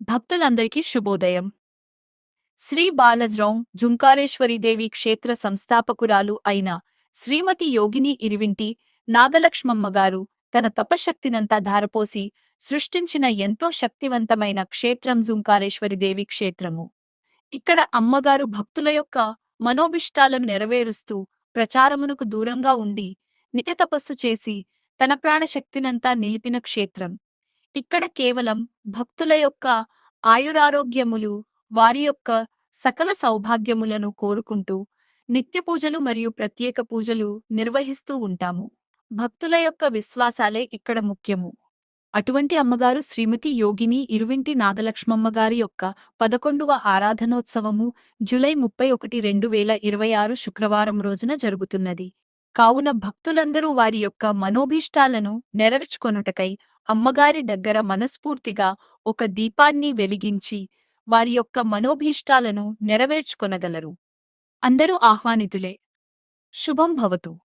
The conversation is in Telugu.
భక్తులందరికీ శుభోదయం. శ్రీ బాలజ్రాం జుంకారేశ్వరీదేవి క్షేత్ర సంస్థాపకురాలు అయిన శ్రీమతి యోగిని ఇరివింటి నాగలక్ష్మమ్మ గారు తన తపశక్తినంతా ధారపోసి సృష్టించిన ఎంతో శక్తివంతమైన క్షేత్రం జుంకారేశ్వరీదేవి క్షేత్రము. ఇక్కడ అమ్మగారు భక్తుల యొక్క మనోభిష్టాలను నెరవేరుస్తూ ప్రచారమునకు దూరంగా ఉండి నిత్య తపస్సు చేసి తన ప్రాణశక్తినంతా నిలిపిన క్షేత్రం. ఇక్కడ కేవలం భక్తుల యొక్క ఆయురారోగ్యములు, వారి యొక్క సకల సౌభాగ్యములను కోరుకుంటూ నిత్య పూజలు మరియు ప్రత్యేక పూజలు నిర్వహిస్తూ ఉంటాము. భక్తుల యొక్క విశ్వాసాలే ఇక్కడ ముఖ్యము. అటువంటి అమ్మగారు శ్రీమతి యోగిని ఇరువింటి నాగలక్ష్మమ్మ గారి యొక్క 11వ ఆరాధనోత్సవము జూలై 31, 2026 శుక్రవారం రోజున జరుగుతున్నది. కావున భక్తులందరూ వారి యొక్క మనోభీష్టాలను నెరవేర్చుకొనుటకై అమ్మగారి దగ్గర మనస్ఫూర్తిగా ఒక దీపాన్ని వెలిగించి వారి యొక్క మనోభీష్టాలను నెరవేర్చుకొనగలరు. అందరూ ఆహ్వానితులే. శుభం భవతు.